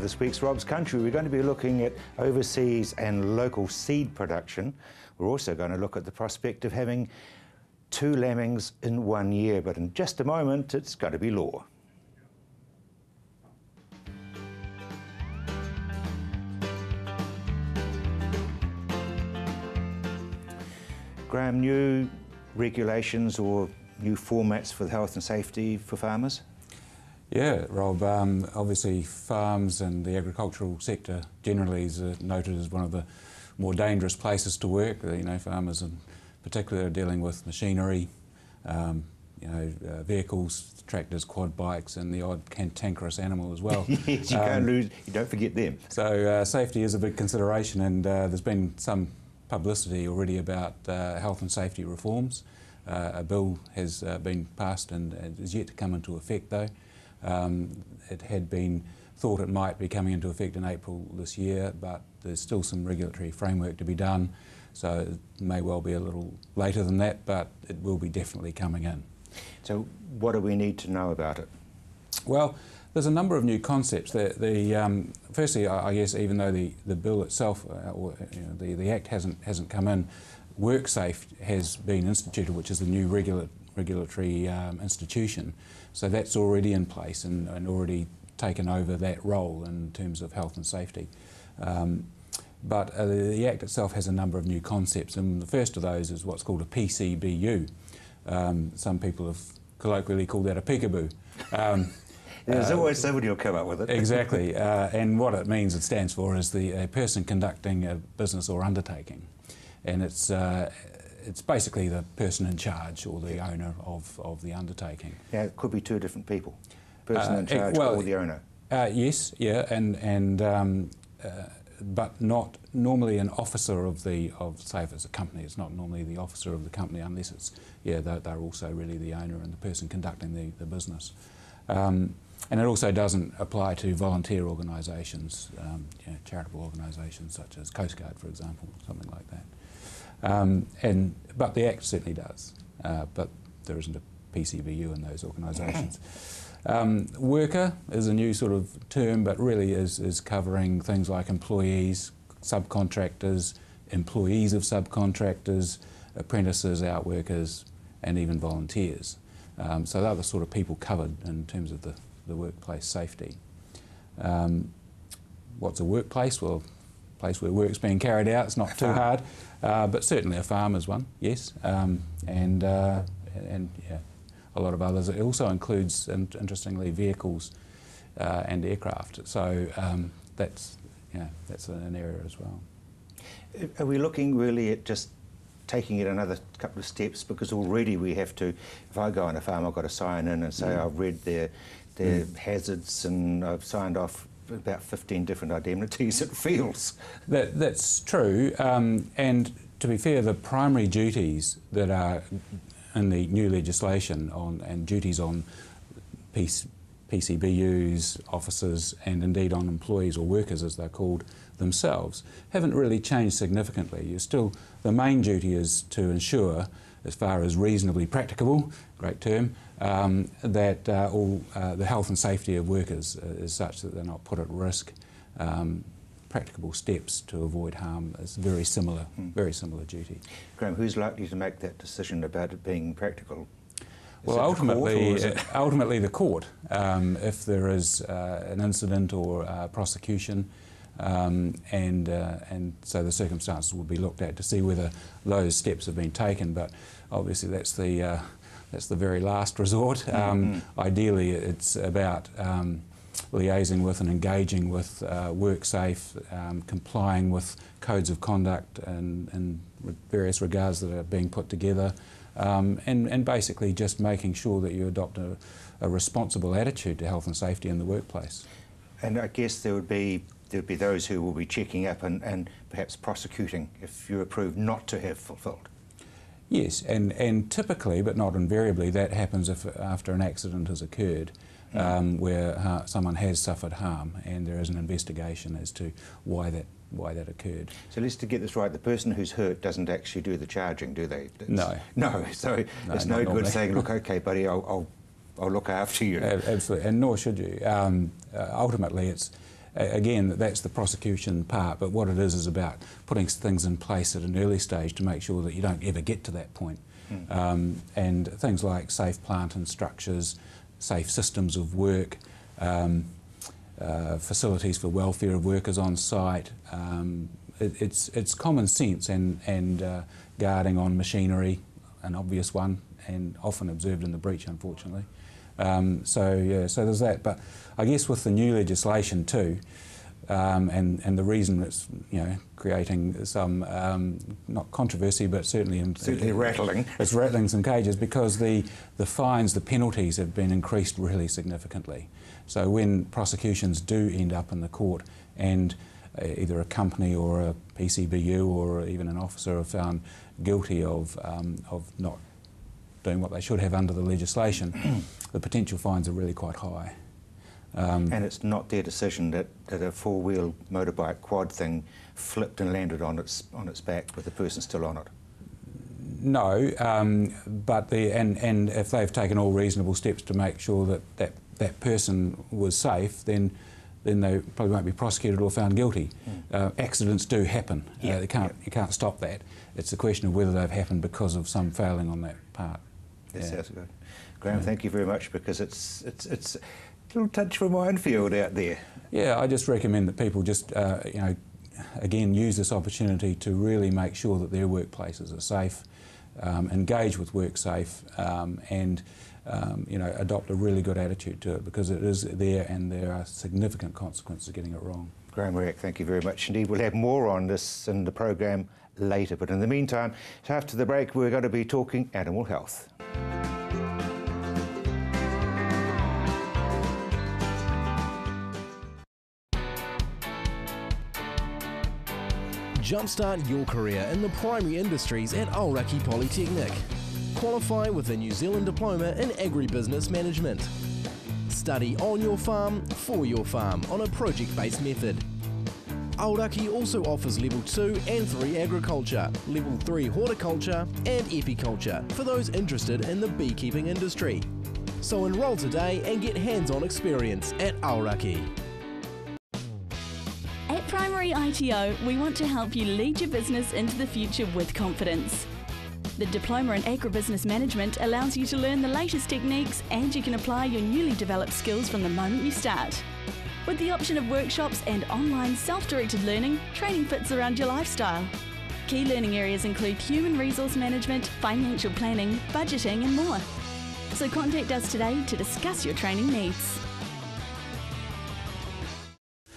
this week's Rob's Country. We're going to be looking at overseas and local seed production. We're also going to look at the prospect of having 2 lambings in 1 year, but in just a moment it's going to be law. Graham, new regulations or new formats for the health and safety for farmers? Yeah, Rob, obviously farms and the agricultural sector generally is noted as one of the more dangerous places to work. You know, farmers in particular are dealing with machinery, vehicles, tractors, quad bikes and the odd cantankerous animal as well. Yes, you can't lose, you don't forget them. So safety is a big consideration, and there's been some publicity already about health and safety reforms. A bill has been passed and is yet to come into effect though. It had been thought it might be coming into effect in April this year, but there's still some regulatory framework to be done, so it may well be a little later than that, but it will be definitely coming in. So what do we need to know about it? Well, there's a number of new concepts. Firstly, I guess even though the bill itself, the Act hasn't come in, WorkSafe has been instituted, which is the new regulatory institution. So that's already in place and already taken over that role in terms of health and safety. But the Act itself has a number of new concepts, and the first of those is what's called a PCBU. Some people have colloquially called that a peekaboo. There's always somebody who'll come up with it. Exactly, and what it means, it stands for, is a person conducting a business or undertaking. And it's basically the person in charge or the owner of the undertaking. Yeah, it could be 2 different people, person in charge or the owner. Yes, yeah, but not normally an officer of say if it's a company, it's not normally the officer of the company unless it's, they're also really the owner and the person conducting the business. And it also doesn't apply to volunteer organisations, charitable organisations such as Coast Guard, for example, something like that. But the Act certainly does, but there isn't a PCBU in those organisations. Worker is a new sort of term, but really is covering things like employees, subcontractors, employees of subcontractors, apprentices, outworkers, and even volunteers. So they're the sort of people covered in terms of the workplace safety. What's a workplace? Well, a place where work's being carried out. It's not too hard, but certainly a farm is one, yes, and a lot of others. It also includes, interestingly, vehicles and aircraft. So that's an area as well. Are we looking really at just taking it another couple of steps? Because already we have to, if I go on a farm, I've got to sign in and say I've read their hazards and I've signed off about 15 different indemnities. It feels. That's true, and to be fair, the primary duties that are in the new legislation and duties on PCBUs, officers, and indeed on employees or workers as they're called themselves haven't really changed significantly. The main duty is to ensure, as far as reasonably practicable, great term, that all the health and safety of workers is such that they're not put at risk. Practicable steps to avoid harm is very similar duty. Graham, who's likely to make that decision about it being practical? Well, ultimately the court. If there is an incident or prosecution, and so the circumstances will be looked at to see whether those steps have been taken. But obviously that's the very last resort. Ideally, it's about liaising with and engaging with WorkSafe, complying with codes of conduct in various regards that are being put together, and basically just making sure that you adopt a responsible attitude to health and safety in the workplace. And I guess there would be those who will be checking up and perhaps prosecuting if you're approved not to have fulfilled. Yes, and typically, but not invariably, that happens after an accident has occurred. Where someone has suffered harm and there is an investigation as to why that occurred. So let's to get this right, the person who's hurt doesn't actually do the charging, do they? No. No, so it's no good saying, look, okay buddy, I'll look after you. Absolutely, and nor should you. Ultimately it's again, that's the prosecution part, but what it is about putting things in place at an early stage to make sure that you don't ever get to that point. And things like safe plant and structures, safe systems of work, facilities for welfare of workers on site. It's common sense and guarding on machinery, an obvious one, and often observed in the breach, unfortunately. So there's that. But I guess with the new legislation too, and the reason it's creating some not controversy, but certainly rattling. It's rattling some cages because the fines, the penalties have been increased really significantly. So when prosecutions do end up in the court and either a company or a PCBU or even an officer are found guilty of not doing what they should have under the legislation, the potential fines are really quite high. And it's not their decision that a four-wheel motorbike quad thing flipped and landed on its back with the person still on it. No, but and if they've taken all reasonable steps to make sure that person was safe, then they probably won't be prosecuted or found guilty. Accidents do happen. You can't stop that. It's a question of whether they've happened because of some failing on that part. Yes, that's good. Graham, thank you very much, because it's a little touch for minefield out there. Yeah, I just recommend that people just again use this opportunity to really make sure that their workplaces are safe, engage with WorkSafe, and adopt a really good attitude to it, because it is there and there are significant consequences of getting it wrong. Graham Reck, thank you very much indeed. We'll have more on this in the program later, but in the meantime, after the break, we're going to be talking animal health. Jumpstart your career in the primary industries at Aoraki Polytechnic. Qualify with a New Zealand Diploma in Agribusiness Management. Study on your farm, for your farm on a project-based method. Aoraki also offers Level 2 and 3 Agriculture, Level 3 Horticulture and Epiculture for those interested in the beekeeping industry. So enrol today and get hands-on experience at Aoraki. At Primary ITO, we want to help you lead your business into the future with confidence. The Diploma in Agribusiness Management allows you to learn the latest techniques, and you can apply your newly developed skills from the moment you start. With the option of workshops and online self-directed learning, training fits around your lifestyle. Key learning areas include human resource management, financial planning, budgeting and more. So contact us today to discuss your training needs.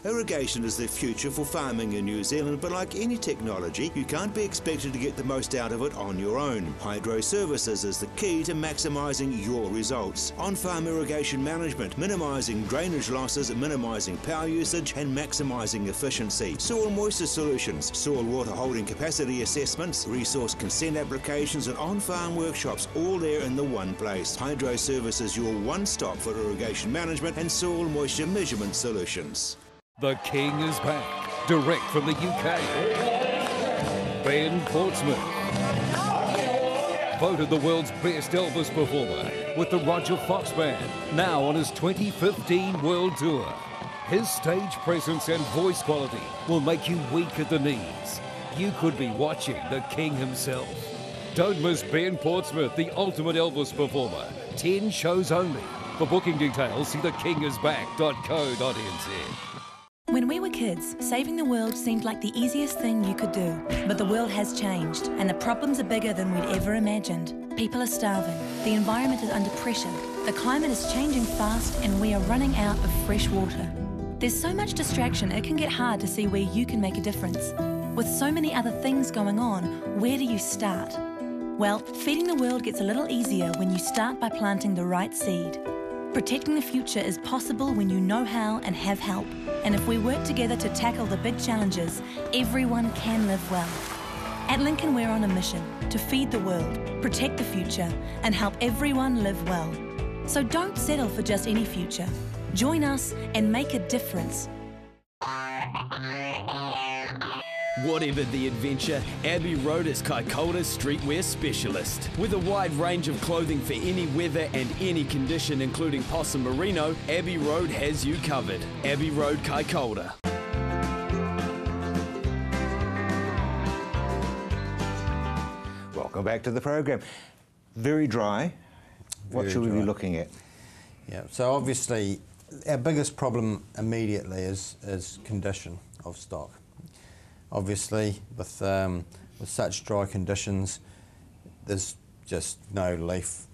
Irrigation is the future for farming in New Zealand, but like any technology, you can't be expected to get the most out of it on your own. Hydro Services is the key to maximising your results. On-farm irrigation management, minimising drainage losses, minimising power usage and maximising efficiency. Soil moisture solutions, soil water holding capacity assessments, resource consent applications and on-farm workshops, all there in the one place. Hydro Services, your one-stop for irrigation management and soil moisture measurement solutions. The King is back, direct from the UK. Ben Portsmouth, voted the world's best Elvis performer with the Roger Fox Band, now on his 2015 World Tour. His stage presence and voice quality will make you weak at the knees. You could be watching the King himself. Don't miss Ben Portsmouth, the ultimate Elvis performer. 10 shows only. For booking details, see thekingisback.co.nz. When we were kids, saving the world seemed like the easiest thing you could do. But the world has changed, and the problems are bigger than we'd ever imagined. People are starving, the environment is under pressure, the climate is changing fast, and we are running out of fresh water. There's so much distraction, it can get hard to see where you can make a difference. With so many other things going on, where do you start? Well, feeding the world gets a little easier when you start by planting the right seed. Protecting the future is possible when you know how and have help. And if we work together to tackle the big challenges, everyone can live well. At Lincoln, we're on a mission to feed the world, protect the future, and help everyone live well. So don't settle for just any future. Join us and make a difference. Whatever the adventure, Abbey Road is Kaikoura's streetwear specialist. With a wide range of clothing for any weather and any condition, including possum merino, Abbey Road has you covered. Abbey Road Kaikoura. Welcome back to the program. Very dry. What should we be looking at? Yeah, so obviously our biggest problem immediately is condition of stock. Obviously with such dry conditions there's just no leaf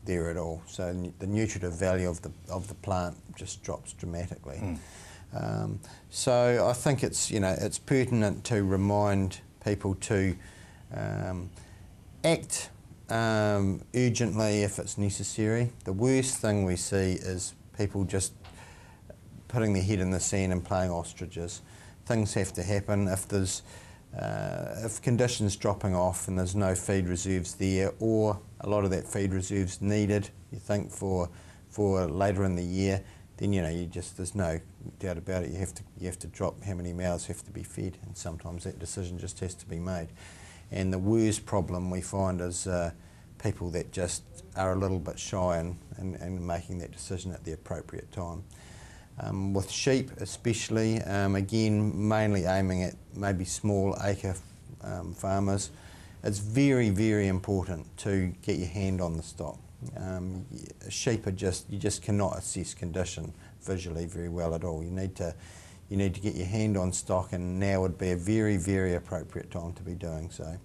there at all, so the nutritive value of the plant just drops dramatically. So I think it's pertinent to remind people to act urgently if it's necessary. The worst thing we see is people just putting their head in the sand and playing ostriches. Things have to happen. If conditions dropping off and there's no feed reserves there, or a lot of that feed reserves needed, you think for later in the year, then there's no doubt about it. You have to drop how many mouths have to be fed, and sometimes that decision just has to be made. And the worst problem we find is people that just are a little bit shy in making that decision at the appropriate time. With sheep especially, again mainly aiming at maybe small acre farmers, it's very, very important to get your hand on the stock. Sheep are you just cannot assess condition visually very well at all. You need to get your hand on stock, and now would be a very, very appropriate time to be doing so.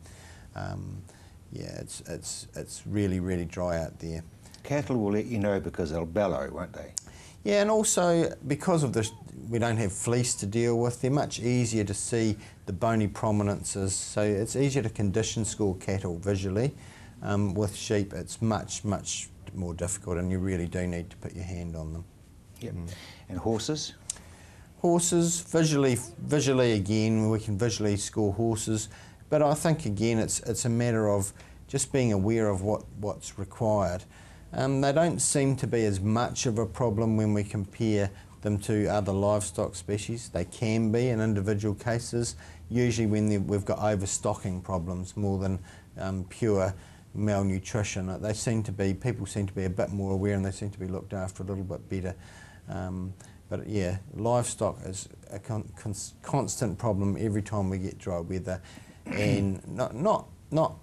Yeah, it's really, really dry out there. Cattle will let you know because they'll bellow, won't they? Yeah, and also because of this, we don't have fleece to deal with. They're much easier to see the bony prominences, so it's easier to condition score cattle visually. With sheep, it's much, much more difficult, and you really do need to put your hand on them. Yep. And horses? Horses, visually again, we can visually score horses, but I think again it's a matter of just being aware of what's required. They don't seem to be as much of a problem when we compare them to other livestock species. They can be in individual cases, usually when we've got overstocking problems more than pure malnutrition. People seem to be a bit more aware, and they seem to be looked after a little bit better. But yeah, livestock is a constant problem every time we get dry weather, and not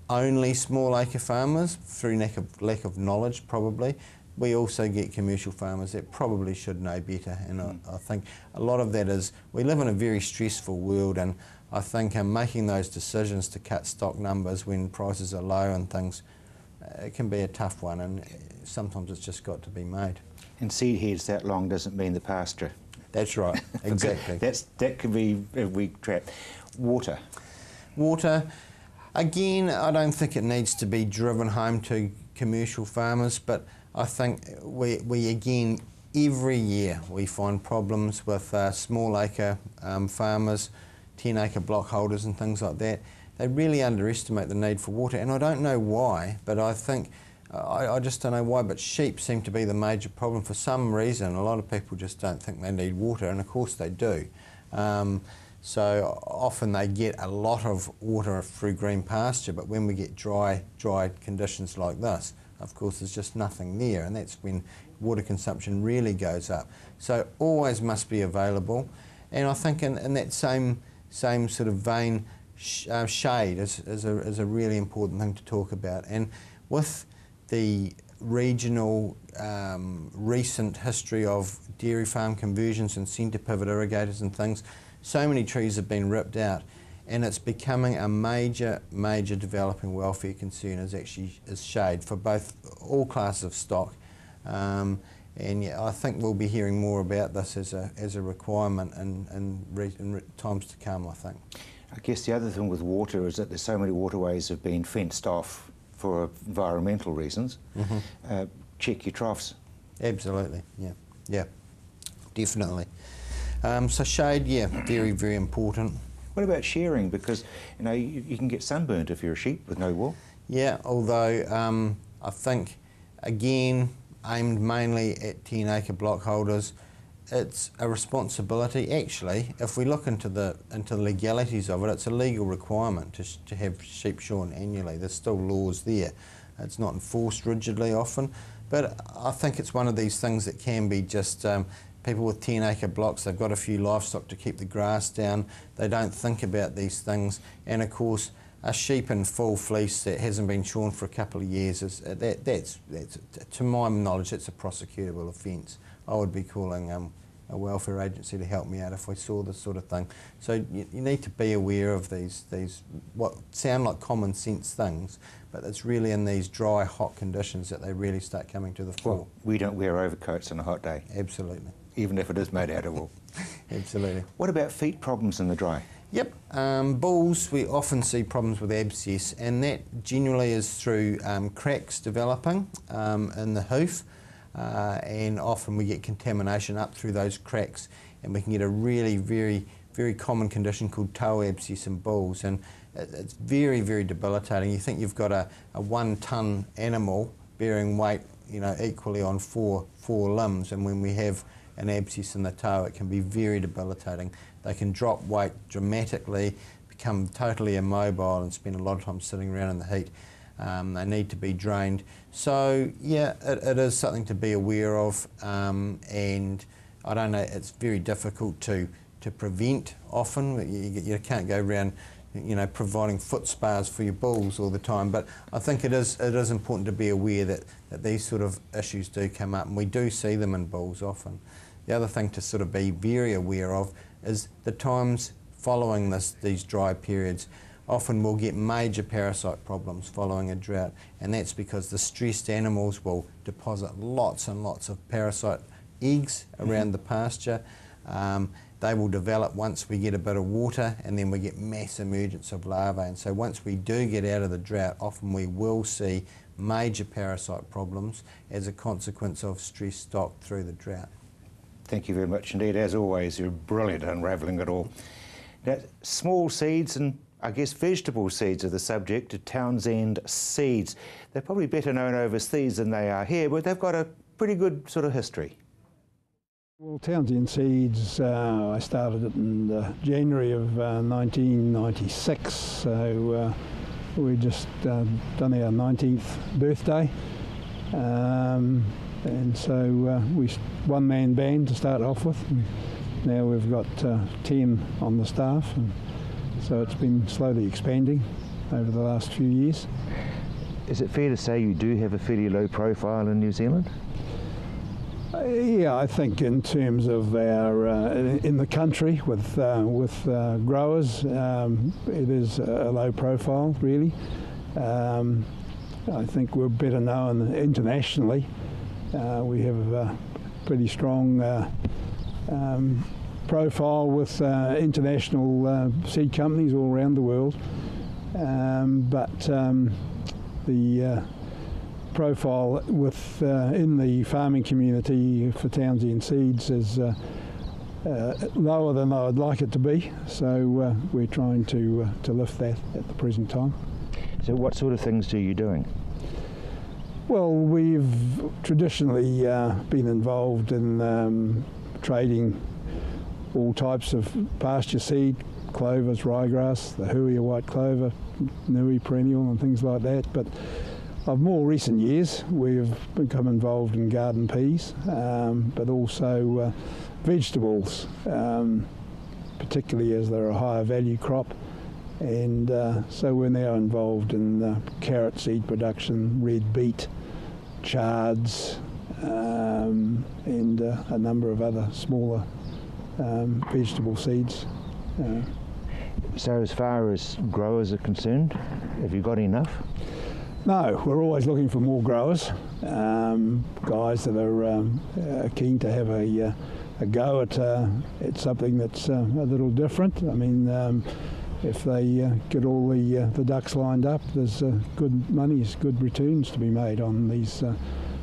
only small acre farmers through lack of knowledge probably, we also get commercial farmers that probably should know better, and I think a lot of that is we live in a very stressful world, and I think making those decisions to cut stock numbers when prices are low and things, it can be a tough one, and sometimes it's just got to be made. And seed heads that long doesn't mean the pasture. That's right, exactly. That could be a weak trap. Water. Again, I don't think it needs to be driven home to commercial farmers, but I think we again, every year we find problems with small acre farmers, 10 acre block holders and things like that. They really underestimate the need for water, and I don't know why, but I think, I just don't know why, but sheep seem to be the major problem for some reason. A lot of people just don't think they need water, and of course they do. So often they get a lot of water through green pasture, but when we get dry conditions like this, of course there's just nothing there, and that's when water consumption really goes up. So always must be available, and I think in that same sort of vein, shade is a really important thing to talk about. And with the regional recent history of dairy farm conversions and centre pivot irrigators and things, so many trees have been ripped out, and it's becoming a major developing welfare concern is shade for all classes of stock. And yeah, I think we'll be hearing more about this as a requirement in times to come, I think. I guess the other thing with water is that there's so many waterways have been fenced off for environmental reasons. Check your troughs. Absolutely, yeah, definitely. So shade, yeah, very, very important. What about shearing? Because you can get sunburnt if you're a sheep with no wool. Yeah, although I think again aimed mainly at 10 acre block holders, it's a responsibility. Actually, if we look into the legalities of it, it's a legal requirement to have sheep shorn annually. There's still laws there. It's not enforced rigidly often, but I think it's one of these things that can be just people with 10-acre blocks, they've got a few livestock to keep the grass down, they don't think about these things, and of course a sheep in full fleece that hasn't been shorn for a couple of years, that's to my knowledge, it's a prosecutable offence. I would be calling a welfare agency to help me out if I saw this sort of thing. So you need to be aware of these what sound like common sense things, but it's really in these dry, hot conditions that they really start coming to the fore. Well, we don't wear overcoats on a hot day. Absolutely. Even if it is made out of wool. Absolutely. What about feet problems in the dry? Yep, bulls, we often see problems with abscess, and that generally is through cracks developing in the hoof, and often we get contamination up through those cracks, and we can get a really very common condition called toe abscess in bulls, and it's very debilitating. You think you've got a 1 tonne animal bearing weight, equally on four limbs, and when we have an abscess in the toe, it can be very debilitating. They can drop weight dramatically, become totally immobile, and spend a lot of time sitting around in the heat. They need to be drained. So yeah, it is something to be aware of, and I don't know, it's very difficult to prevent often. You can't go around providing foot spas for your bulls all the time, but I think it is important to be aware that these sort of issues do come up, and we do see them in bulls often. The other thing to sort of be very aware of is the times following these dry periods. Often we'll get major parasite problems following a drought, and that's because the stressed animals will deposit lots and lots of parasite eggs around the pasture. They will develop once we get a bit of water, and then we get mass emergence of larvae. And so once we do get out of the drought, often we will see major parasite problems as a consequence of stressed stock through the drought. Thank you very much indeed. As always, you're brilliant at unravelling it all. Now, small seeds and I guess vegetable seeds are the subject of Townsend Seeds. They're probably better known overseas than they are here, but they've got a pretty good sort of history. Well, Townsend Seeds, I started it in January of 1996, so we just done our 19th birthday. And so we one-man band to start off with. Now we've got 10 on the staff, and so it's been slowly expanding over the last few years. Is it fair to say you do have a fairly low profile in New Zealand? Yeah, I think in terms of our in the country with growers, it is a low profile really. I think we're better known internationally. We have a pretty strong profile with international seed companies all around the world, but the profile with in the farming community for Townsend Seeds is lower than I would like it to be, so we're trying to lift that at the present time. So what sort of things are you doing? Well, we've traditionally been involved in trading all types of pasture seed, clovers, ryegrass, the hui white clover, nui perennial and things like that, but of more recent years we've become involved in garden peas, but also vegetables, particularly as they're a higher value crop. And so we're now involved in carrot seed production, red beet, chards, and a number of other smaller vegetable seeds. So as far as growers are concerned, have you got enough? No, we're always looking for more growers, guys that are keen to have a go at something that's a little different. I mean, if they get all the ducks lined up, there's good monies, good returns to be made on these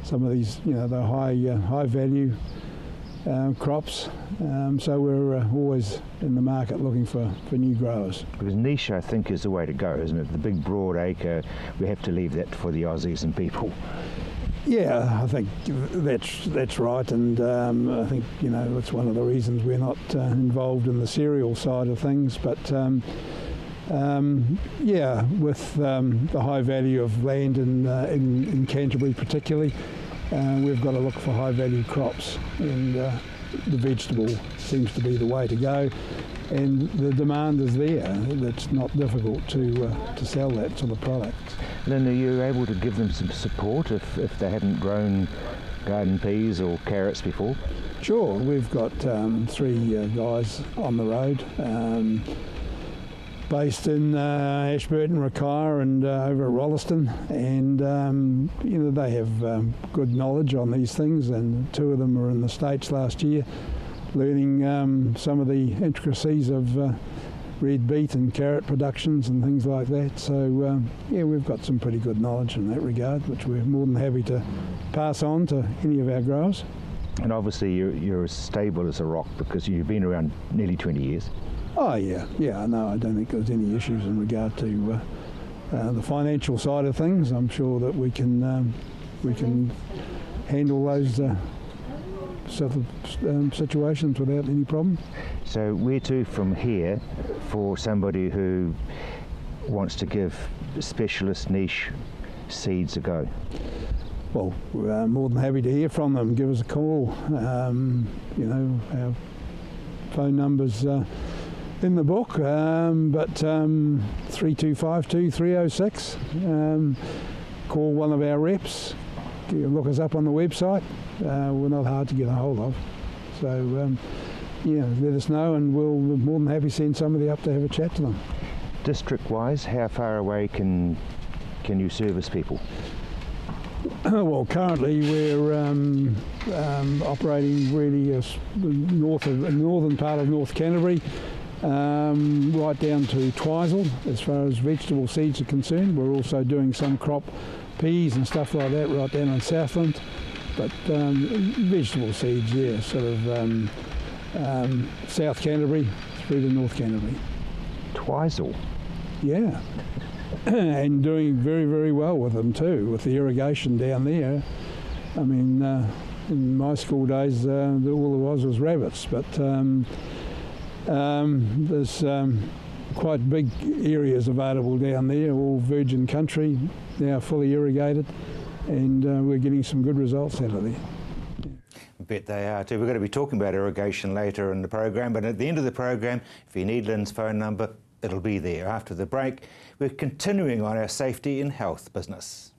some of these, the high value crops. So we're always in the market looking for new growers. Because niche, I think, is the way to go, isn't it? The big broad acre, we have to leave that for the Aussies and people. Yeah, I think that's right, and I think it's one of the reasons we're not involved in the cereal side of things. But yeah, with the high value of land in Canterbury particularly, we've got to look for high value crops, and the vegetable seems to be the way to go. And the demand is there. It's not difficult to sell that sort of product. Lynn, are you able to give them some support if they haven't grown garden peas or carrots before? Sure, we've got 3 guys on the road, based in Ashburton, Rakaia and over at Rolleston, and they have good knowledge on these things, and 2 of them were in the States last year learning some of the intricacies of red beet and carrot productions and things like that. So yeah, we've got some pretty good knowledge in that regard, which we're more than happy to pass on to any of our growers. And obviously you're as stable as a rock because you've been around nearly 20 years. Oh yeah, no, I don't think there's any issues in regard to the financial side of things. I'm sure that we can handle those sort of situations without any problem. So where to from here for somebody who wants to give specialist niche seeds a go? Well, we're more than happy to hear from them. Give us a call. Our phone number's in the book, but 3252-306. Call one of our reps. Look us up on the website. We're not hard to get a hold of. So, yeah, let us know and we're more than happy to send somebody up to have a chat to them. District-wise, how far away can you service people? Well, currently we're operating really northern part of North Canterbury, right down to Twizel as far as vegetable seeds are concerned. We're also doing some crop peas and stuff like that right down in Southland. But vegetable seeds, yeah, sort of South Canterbury through to North Canterbury. Twizel? Yeah. And doing very, very well with them too, with the irrigation down there. I mean, in my school days, all there was rabbits, but there's quite big areas available down there, all virgin country, now fully irrigated, and we're getting some good results out of there. I bet they are too. We're going to be talking about irrigation later in the program, but at the end of the program, if you need Lynn's phone number, it'll be there. After the break, we're continuing on our safety and health business.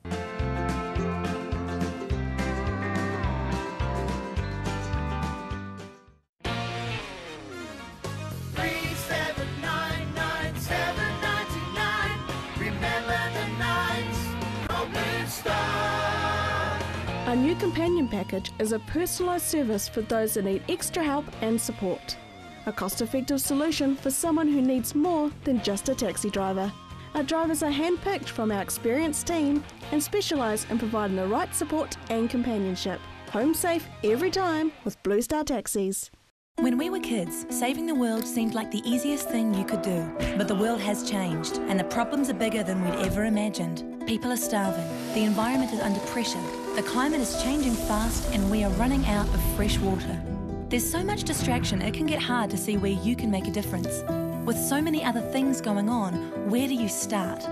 Our new companion package is a personalised service for those that need extra help and support. A cost-effective solution for someone who needs more than just a taxi driver. Our drivers are hand-picked from our experienced team and specialise in providing the right support and companionship. Home safe every time with Blue Star Taxis. When we were kids, saving the world seemed like the easiest thing you could do. But the world has changed, and the problems are bigger than we'd ever imagined. People are starving, the environment is under pressure, the climate is changing fast, and we are running out of fresh water. There's so much distraction, it can get hard to see where you can make a difference. With so many other things going on, where do you start?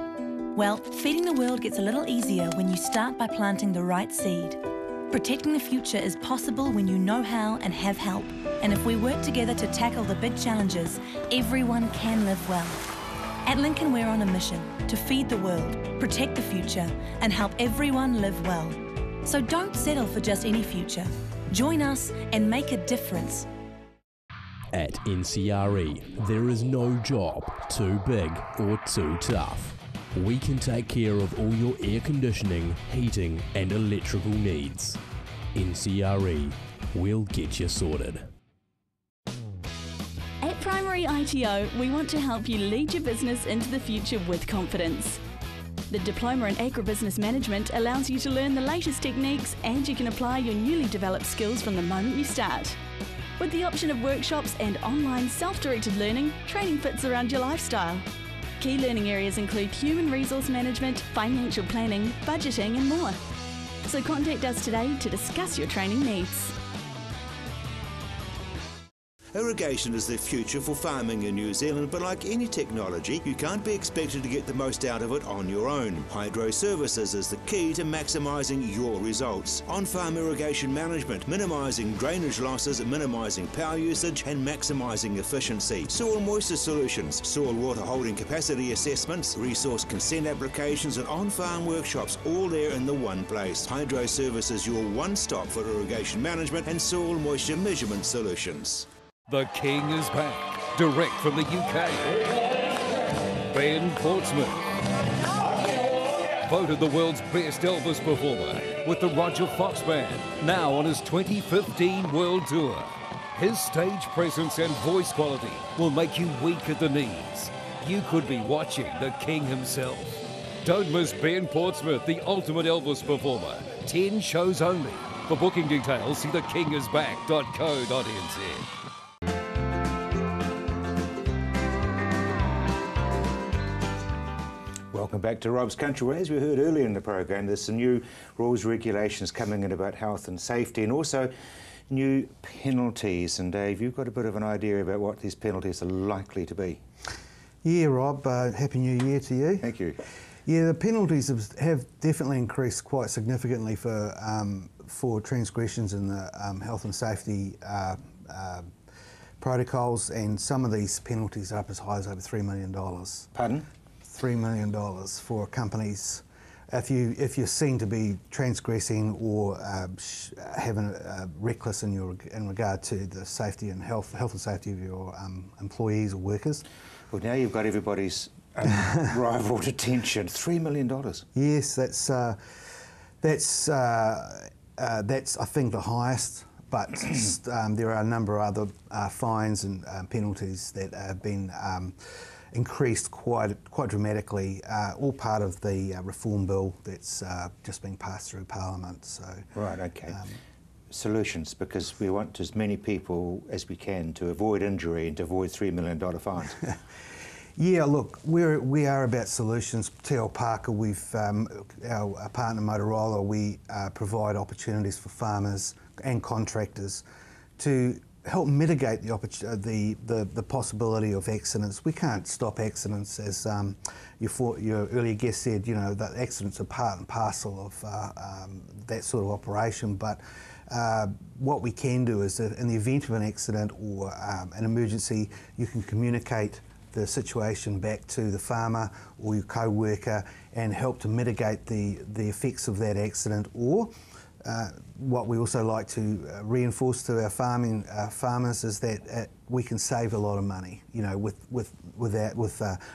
Well, feeding the world gets a little easier when you start by planting the right seed. Protecting the future is possible when you know how and have help. And if we work together to tackle the big challenges, everyone can live well. At Lincoln, we're on a mission to feed the world, protect the future, and help everyone live well. So don't settle for just any future. Join us and make a difference. At NCRE, there is no job too big or too tough. We can take care of all your air conditioning, heating and electrical needs. NCRE, we'll get you sorted. At Primary ITO, we want to help you lead your business into the future with confidence. The Diploma in Agribusiness Management allows you to learn the latest techniques and you can apply your newly developed skills from the moment you start. With the option of workshops and online self-directed learning, training fits around your lifestyle. Key learning areas include human resource management, financial planning, budgeting and more. So contact us today to discuss your training needs. Irrigation is the future for farming in New Zealand, but like any technology, you can't be expected to get the most out of it on your own. Hydro Services is the key to maximising your results. On-farm irrigation management, minimising drainage losses, minimising power usage and maximising efficiency. Soil moisture solutions, soil water holding capacity assessments, resource consent applications and on-farm workshops, all there in the one place. Hydro Services, your one-stop for irrigation management and soil moisture measurement solutions. The King is back, direct from the UK. Ben Portsmouth. Voted the world's best Elvis performer with the Roger Fox Band, now on his 2015 World Tour. His stage presence and voice quality will make you weak at the knees. You could be watching the King himself. Don't miss Ben Portsmouth, the ultimate Elvis performer. 10 shows only. For booking details, see thekingisback.co.nz. Welcome back to Rob's Country. Well, as we heard earlier in the program, there's some new rules, regulations coming in about health and safety, and also new penalties. And Dave, you've got a bit of an idea about what these penalties are likely to be. Yeah, Rob, Happy New Year to you. Thank you. Yeah, the penalties have definitely increased quite significantly for transgressions in the health and safety protocols, and some of these penalties are up as high as over $3 million. Pardon? $3 million for companies if you're seen to be transgressing or having reckless in regard to the safety and health and safety of your employees or workers. Well, now you've got everybody's rivaled attention. $3 million. Yes, that's I think the highest. But there are a number of other fines and penalties that have been increased quite dramatically, all part of the reform bill that's just been passed through Parliament. So right, okay. Solutions, because we want as many people as we can to avoid injury and to avoid $3 million fines. Yeah, look, we are about solutions. T.L. Parker, our partner Motorola, we provide opportunities for farmers and contractors to help mitigate the possibility of accidents. We can't stop accidents, as your earlier guest said. You know, that accidents are part and parcel of that sort of operation. But what we can do is that in the event of an accident or an emergency, you can communicate the situation back to the farmer or your co-worker and help to mitigate the effects of that accident. Or what we also like to reinforce to our farmers is that we can save a lot of money. You know, with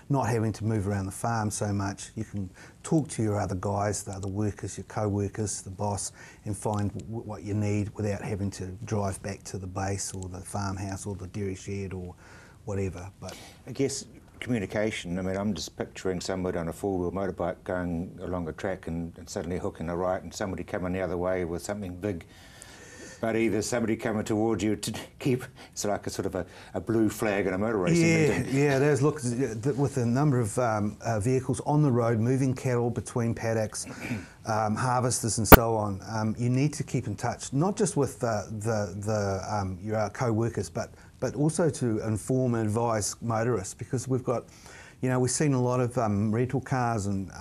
not having to move around the farm so much. You can talk to your other guys, the other workers, your co-workers, the boss, and find what you need without having to drive back to the base or the farmhouse or the dairy shed or whatever. But I guess communication, I mean, I'm just picturing somebody on a four-wheel motorbike going along a track and suddenly hooking a right and somebody coming the other way with something big, but either somebody coming towards you to keep, it's like a sort of a blue flag in a motor racing. Yeah, there's, look, with a number of vehicles on the road, moving cattle between paddocks, harvesters and so on, you need to keep in touch, not just with your co-workers, but also to inform and advise motorists, because we've got, you know, we've seen a lot of rental cars and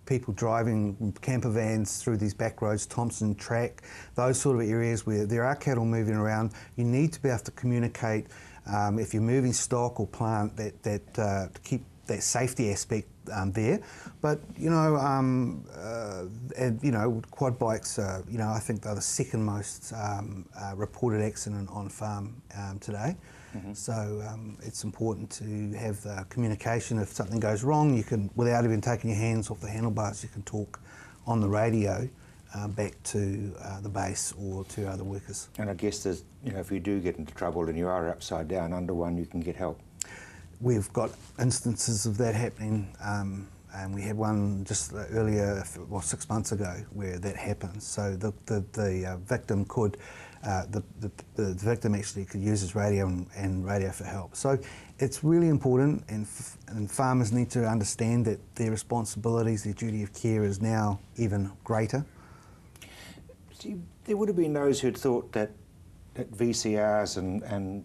people driving camper vans through these back roads, Thompson Track, those sort of areas where there are cattle moving around. You need to be able to communicate if you're moving stock or plant to keep that safety aspect there. But you know, and you know, quad bikes, you know, I think they're the second most reported accident on farm today. Mm-hmm. So it's important to have the communication. If something goes wrong, you can, without even taking your hands off the handlebars, you can talk on the radio back to the base or to other workers. And I guess there's, you know, if you do get into trouble and you are upside down under one, you can get help. We've got instances of that happening, and we had one just earlier, well, 6 months ago, where that happened. So the victim could, the victim actually could use his radio and radio for help. So it's really important, and farmers need to understand that their responsibilities, their duty of care is now even greater. There would have been those who'd thought that VCRs and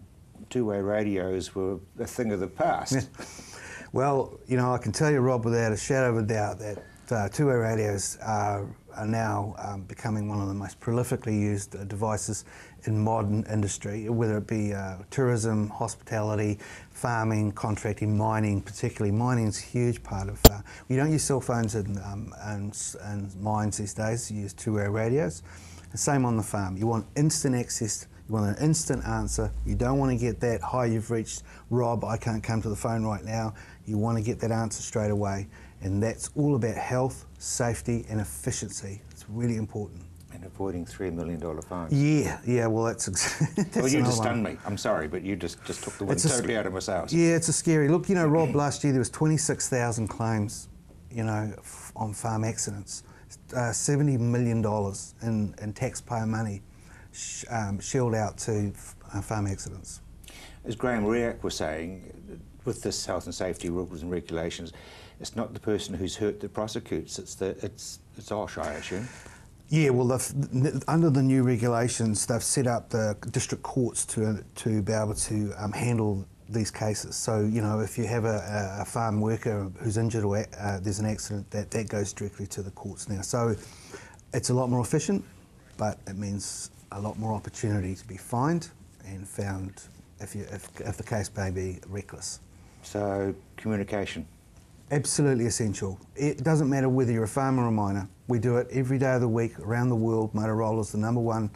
two-way radios were a thing of the past. Yeah. Well, you know, I can tell you, Rob, without a shadow of a doubt that two-way radios are now becoming one of the most prolifically used devices in modern industry, whether it be tourism, hospitality, farming, contracting, mining. Particularly mining is a huge part of. You don't use cell phones in mines these days. You use two-way radios. The same on the farm. You want instant access. You want an instant answer. You don't want to get that, hi, you've reached Rob, I can't come to the phone right now. You want to get that answer straight away. And that's all about health, safety and efficiency. It's really important. And avoiding $3 million phones. Yeah, well that's well, you just stunned me. I'm sorry, but you just took the wind totally out of my sails. Yeah, it's a scary. Look, you know, Rob, last year there was 26,000 claims, you know, on farm accidents. $70 million in taxpayer money shelled out to farm accidents. As Graham Riak was saying, with this health and safety rules and regulations, it's not the person who's hurt that prosecutes, it's OSH, I assume. Yeah, well, under the new regulations, they've set up the district courts to be able to handle these cases. So, you know, if you have a farm worker who's injured or there's an accident, that goes directly to the courts now. So it's a lot more efficient, but it means a lot more opportunity to be fined and found if the case may be reckless. So communication. Absolutely essential. It doesn't matter whether you're a farmer or a miner. We do it every day of the week around the world. Motorola's the #1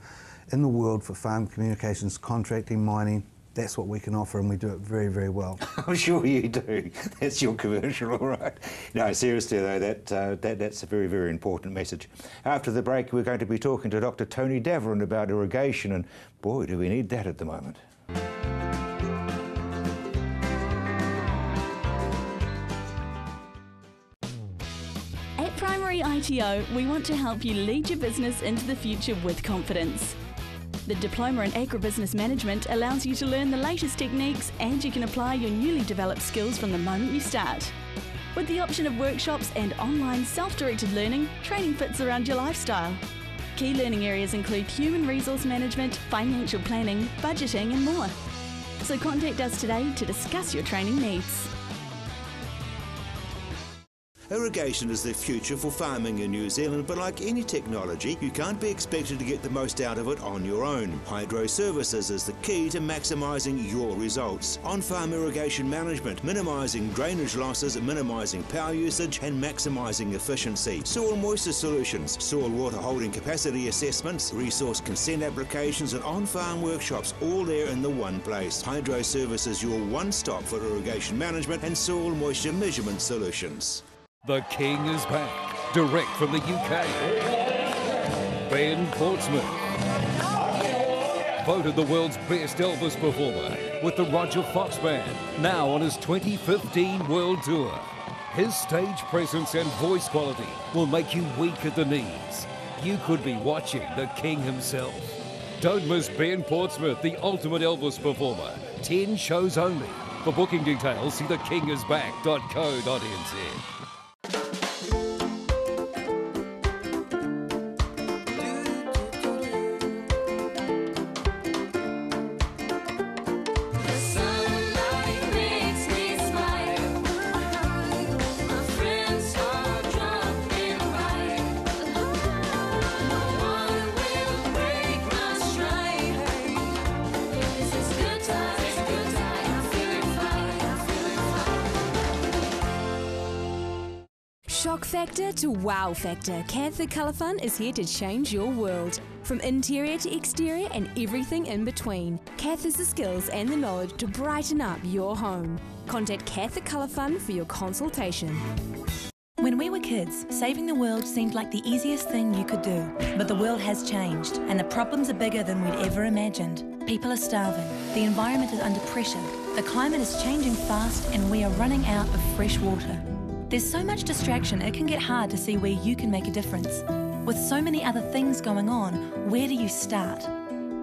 in the world for farm communications, contracting, mining. That's what we can offer, and we do it very, very well. I'm sure you do. That's your commercial, all right. No, seriously though, that's a very, very important message. After the break, we're going to be talking to Dr. Tony Daveron about irrigation, and boy, do we need that at the moment. At Primary ITO, we want to help you lead your business into the future with confidence. The Diploma in Agribusiness Management allows you to learn the latest techniques, and you can apply your newly developed skills from the moment you start. With the option of workshops and online self-directed learning, training fits around your lifestyle. Key learning areas include human resource management, financial planning, budgeting and more. So contact us today to discuss your training needs. Irrigation is the future for farming in New Zealand, but like any technology, you can't be expected to get the most out of it on your own. Hydro Services is the key to maximising your results. On-farm irrigation management, minimising drainage losses, minimising power usage and maximising efficiency. Soil moisture solutions, soil water holding capacity assessments, resource consent applications and on-farm workshops, all there in the one place. Hydro Services, your one-stop for irrigation management and soil moisture measurement solutions. The King is back, direct from the UK. Ben Portsmouth, voted the world's best Elvis performer with the Roger Fox Band, now on his 2015 World Tour. His stage presence and voice quality will make you weak at the knees. You could be watching the King himself. Don't miss Ben Portsmouth, the ultimate Elvis performer. 10 shows only. For booking details, see thekingisback.co.nz. Shock factor to wow factor, Canter Colour Fun is here to change your world. From interior to exterior and everything in between, Cath has the skills and the knowledge to brighten up your home. Contact Canter Colour Fun for your consultation. When we were kids, saving the world seemed like the easiest thing you could do. But the world has changed, and the problems are bigger than we'd ever imagined. People are starving, the environment is under pressure, the climate is changing fast, and we are running out of fresh water. There's so much distraction, it can get hard to see where you can make a difference. With so many other things going on, where do you start?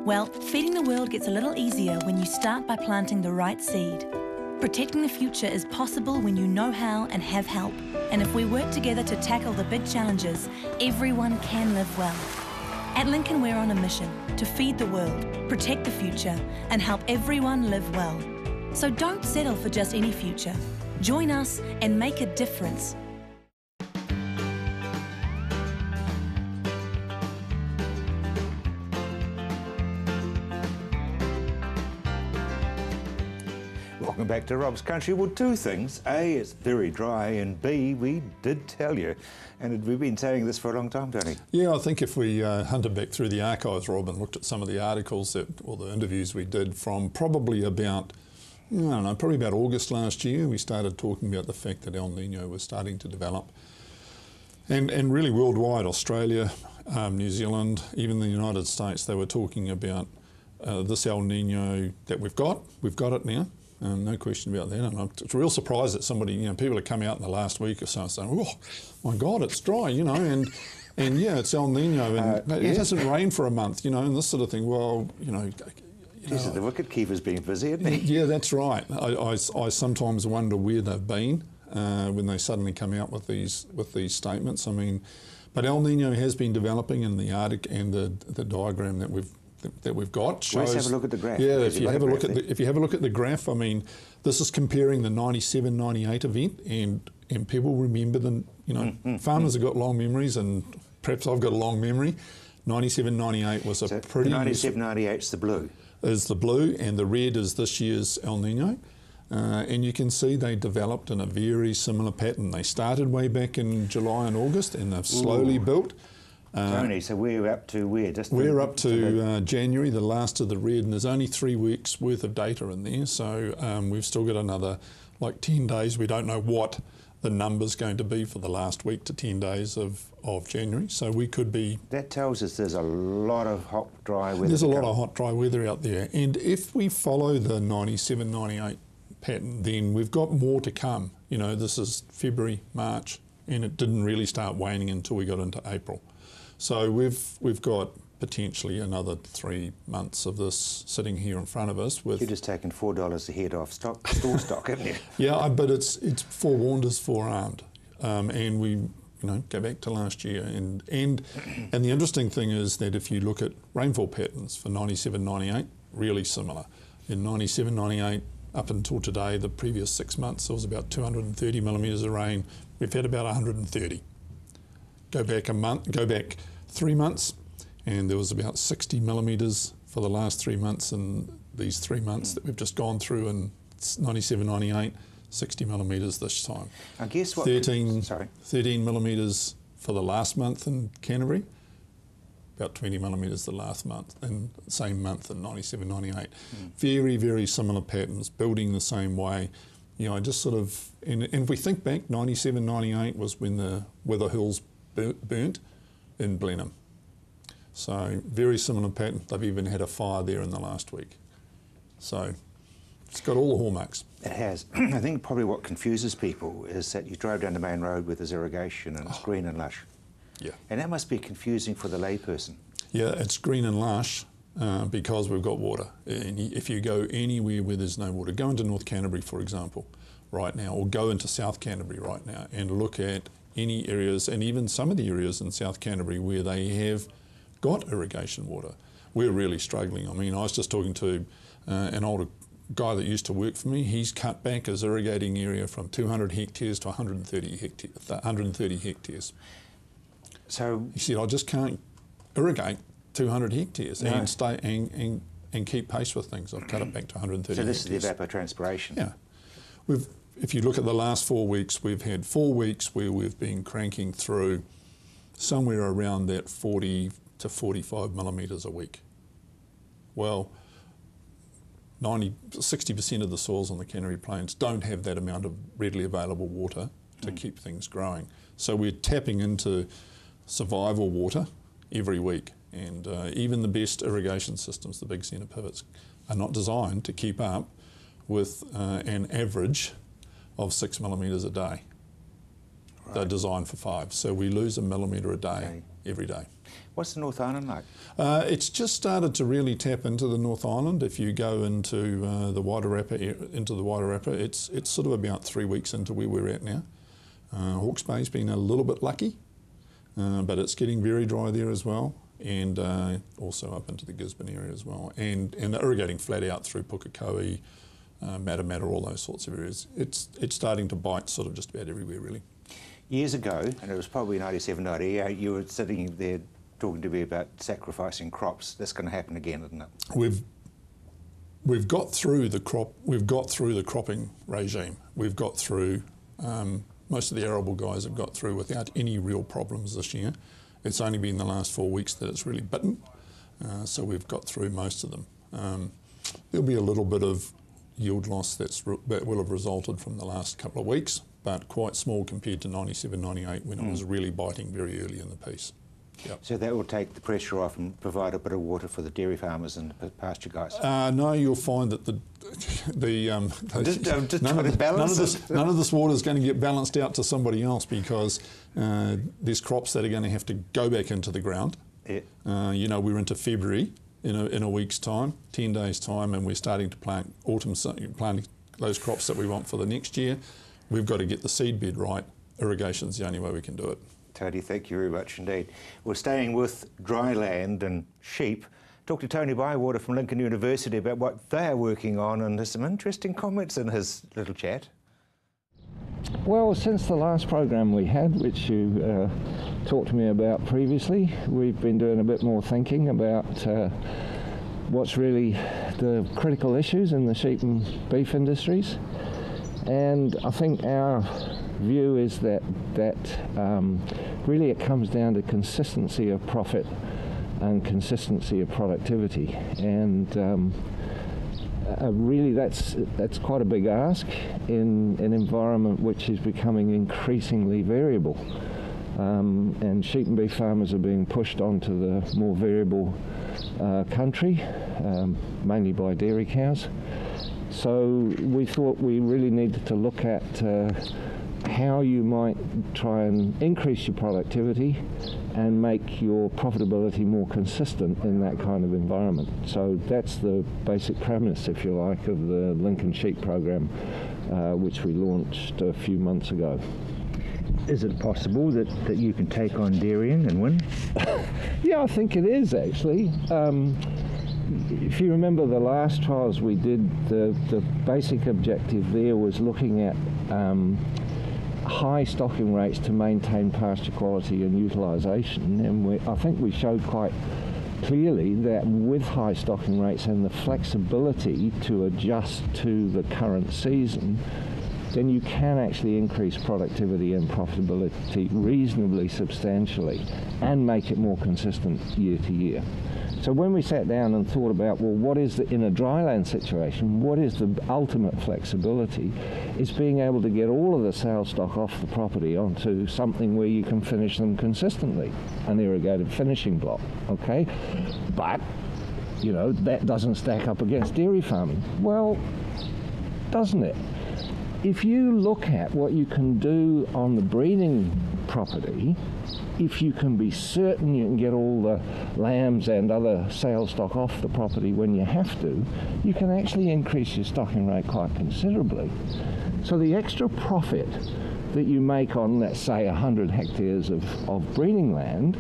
Well, feeding the world gets a little easier when you start by planting the right seed. Protecting the future is possible when you know how and have help. And if we work together to tackle the big challenges, everyone can live well. At Lincoln, we're on a mission to feed the world, protect the future, and help everyone live well. So don't settle for just any future. Join us and make a difference. Welcome back to Rob's Country. Well, two things. A, it's very dry, and B, we did tell you. And we've been saying this for a long time, Tony. Yeah, I think if we hunted back through the archives, Rob, and looked at some of the articles or the interviews we did from probably about, I don't know, probably about August last year, we started talking about the fact that El Nino was starting to develop. And really worldwide, Australia, New Zealand, even the United States, they were talking about this El Nino that we've got. We've got it now. No question about that. And I'm real surprised that somebody, people have come out in the last week or so saying, oh, my God, it's dry, and yeah, it's El Nino, and it hasn't rained for a month, and this sort of thing. Well, the wicket keeper's been busy, isn't he? Yeah, that's right. I sometimes wonder where they've been when they suddenly come out with these statements. I mean, but El Nino has been developing, in the article and the diagram that we've got shows. Let's have a look at the graph. Yeah, if you have a look at the graph, I mean, this is comparing the 97-98 event, and people remember farmers have got long memories, and perhaps I've got a long memory. 97-98 was a pretty. 97-98's the blue. Is the blue, and the red is this year's El Nino. And you can see they developed in a very similar pattern. They started way back in July and August, and they've slowly built. Tony, so we're up to where? We're up to January, the last of the red, and there's only 3 weeks worth of data in there. So we've still got another 10 days. We don't know what the number's going to be for the last week to 10 days of January. So we could be... That tells us there's a lot of hot, dry weather. There's a lot of hot, dry weather out there. And if we follow the 97-98 pattern, then we've got more to come. This is February, March, and it didn't really start waning until we got into April. So we've got potentially another 3 months of this sitting here in front of us. You've just taken $4 a head off store stock, haven't you? Yeah, but it's forewarned is forearmed, and we go back to last year, and the interesting thing is that if you look at rainfall patterns for 97-98, really similar. In 97-98 up until today, the previous 6 months, there was about 230 millimetres of rain. We've had about 130. Go back 3 months, and there was about 60 millimetres for the last 3 months, and these 3 months that we've just gone through in 97-98, 60 millimetres this time. I guess what... 13 millimetres for the last month in Canterbury, about 20 millimetres the last month, and same month in 97-98. Very, very similar patterns, building the same way. Just sort of... And if we think back, 97-98 was when the Wither Hills burnt in Blenheim. So very similar pattern. They've even had a fire there in the last week. So it's got all the hallmarks. It has. I think probably what confuses people is that you drive down the main road with there's irrigation and it's green and lush. Yeah. And that must be confusing for the layperson. Yeah, it's green and lush because we've got water. And if you go anywhere where there's no water, go into North Canterbury, for example, right now, or go into South Canterbury right now and look at any areas, and even some of the areas in South Canterbury where they have got irrigation water. We're really struggling. I mean, I was just talking to an older guy that used to work for me. He's cut back his irrigating area from 200 hectares to 130 hectares. So he said, I just can't irrigate 200 hectares and stay and keep pace with things. I've cut it back to 130 So this hectares. is the evapotranspiration. Yeah. If you look at the last 4 weeks, we've had 4 weeks where we've been cranking through somewhere around that 40 to 45 millimetres a week. Well, 60% of the soils on the Canterbury Plains don't have that amount of readily available water to keep things growing. So we're tapping into survival water every week, and even the best irrigation systems, the big centre pivots, are not designed to keep up with an average of 6 millimetres a day. Right. They're designed for 5, so we lose a millimetre a day every day. What's the North Island like? It's just started to really tap into the North Island. If you go into the Wairarapa, it's sort of about 3 weeks into where we're at now. Hawke's Bay's been a little bit lucky, but it's getting very dry there as well. and also up into the Gisborne area as well. And they're irrigating flat out through Pukekohe, Matamata, all those sorts of areas. It's starting to bite sort of just about everywhere, really. Years ago, and it was probably 97, 98, you were sitting there talking to me about sacrificing crops. That's going to happen again, isn't it? We've got through the cropping regime. We've got through, most of the arable guys have got through without any real problems this year. It's only been the last 4 weeks that it's really bitten, so we've got through most of them. There'll be a little bit of yield loss that will have resulted from the last couple of weeks, but quite small compared to 97, 98 when it was really biting very early in the piece. Yep. So that will take the pressure off and provide a bit of water for the dairy farmers and the pasture guys? No, you'll find that none of this water is going to get balanced out to somebody else, because there's crops that are going to have to go back into the ground. Yeah. You know, we're into February in a week's time, 10 days' time, and we're starting to plant those crops that we want for the next year. We've got to get the seed bed right. Irrigation's the only way we can do it. Tony, thank you very much indeed. We're staying with dry land and sheep. Talk to Tony Bywater from Lincoln University about what they are working on, and there's some interesting comments in his little chat. Well, since the last program we had, which you talked to me about previously, we've been doing a bit more thinking about what's really the critical issues in the sheep and beef industries. And I think our view is that really it comes down to consistency of profit and consistency of productivity, and really that's quite a big ask in an environment which is becoming increasingly variable, and sheep and beef farmers are being pushed onto the more variable country, mainly by dairy cows. So we thought we really needed to look at how you might try and increase your productivity and make your profitability more consistent in that kind of environment. So that's the basic premise, if you like, of the Lincoln Sheep program, which we launched a few months ago. Is it possible that you can take on dairying and win? Yeah, I think it is, actually. If you remember the last trials we did, the basic objective there was looking at high stocking rates to maintain pasture quality and utilisation, and I think we showed quite clearly that with high stocking rates and the flexibility to adjust to the current season, then you can actually increase productivity and profitability reasonably substantially and make it more consistent year to year. So when we sat down and thought about, well, what is in a dryland situation, what is the ultimate flexibility? It's being able to get all of the sales stock off the property onto something where you can finish them consistently, an irrigated finishing block, okay? But, you know, that doesn't stack up against dairy farming. Well, doesn't it? If you look at what you can do on the breeding property, if you can be certain you can get all the lambs and other sales stock off the property when you have to, you can actually increase your stocking rate quite considerably. So the extra profit that you make on, let's say, 100 hectares of breeding land,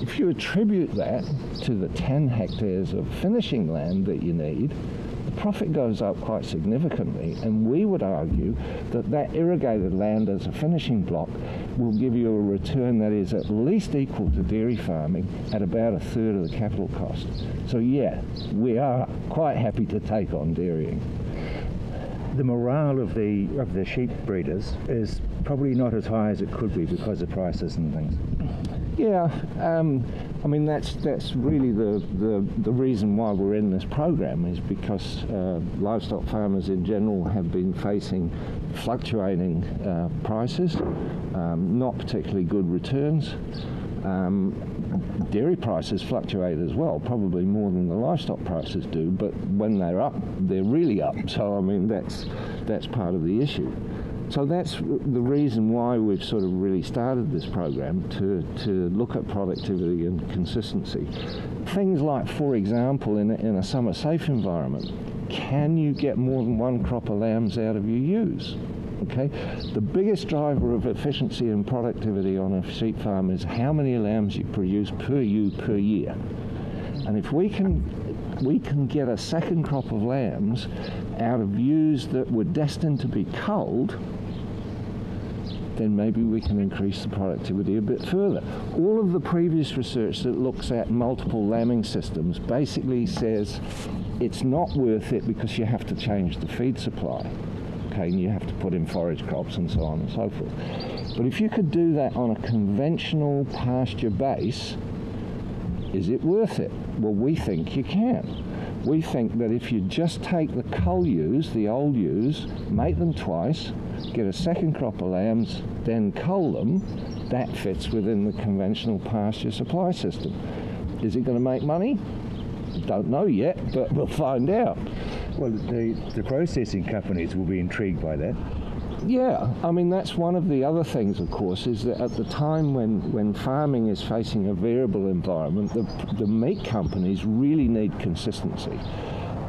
if you attribute that to the 10 hectares of finishing land that you need, the profit goes up quite significantly, and we would argue that that irrigated land as a finishing block will give you a return that is at least equal to dairy farming at about a third of the capital cost. So yeah, we are quite happy to take on dairying. The morale of the sheep breeders is probably not as high as it could be because of prices and things. Yeah, I mean that's really the reason why we're in this program, is because livestock farmers in general have been facing fluctuating prices, not particularly good returns. Dairy prices fluctuate as well, probably more than the livestock prices do, but when they're up, they're really up. So I mean that's part of the issue. So that's the reason why we've sort of really started this program, to look at productivity and consistency. Things like, for example, in a summer safe environment, can you get more than one crop of lambs out of your ewes? Okay, the biggest driver of efficiency and productivity on a sheep farm is how many lambs you produce per ewe per year. And if we can get a second crop of lambs out of ewes that were destined to be culled, then maybe we can increase the productivity a bit further. All of the previous research that looks at multiple lambing systems basically says it's not worth it because you have to change the feed supply. Okay, and you have to put in forage crops and so on and so forth. But if you could do that on a conventional pasture base, is it worth it? Well, we think you can. We think that if you just take the cull ewes, the old ewes, mate them twice, get a second crop of lambs, then cull them, that fits within the conventional pasture supply system. Is it going to make money? Don't know yet, but we'll find out. Well, the processing companies will be intrigued by that. Yeah, I mean, that's one of the other things, of course, is that at the time when farming is facing a variable environment, the meat companies really need consistency.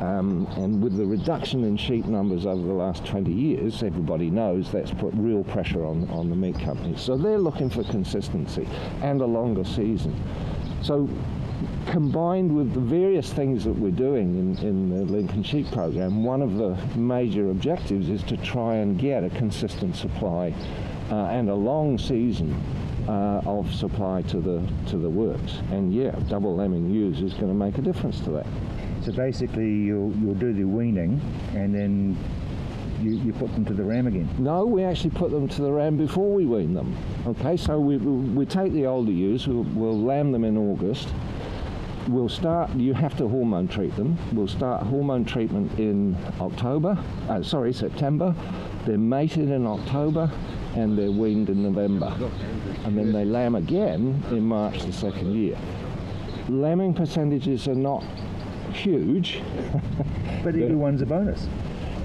And with the reduction in sheep numbers over the last 20 years, everybody knows that's put real pressure on the meat companies. So they're looking for consistency and a longer season. So combined with the various things that we're doing in the Lincoln Sheep program, one of the major objectives is to try and get a consistent supply and a long season of supply to the works. And yeah, double lambing ewes is going to make a difference to that. So basically you'll do the weaning and then you put them to the ram again? No, we actually put them to the ram before we wean them. Okay, so we take the older ewes, we'll lamb them in August. We'll start, you have to hormone treat them. We'll start hormone treatment in September. They're mated in October and they're weaned in November. And then they lamb again in March the second year. Lambing percentages are not huge. But everyone's a bonus.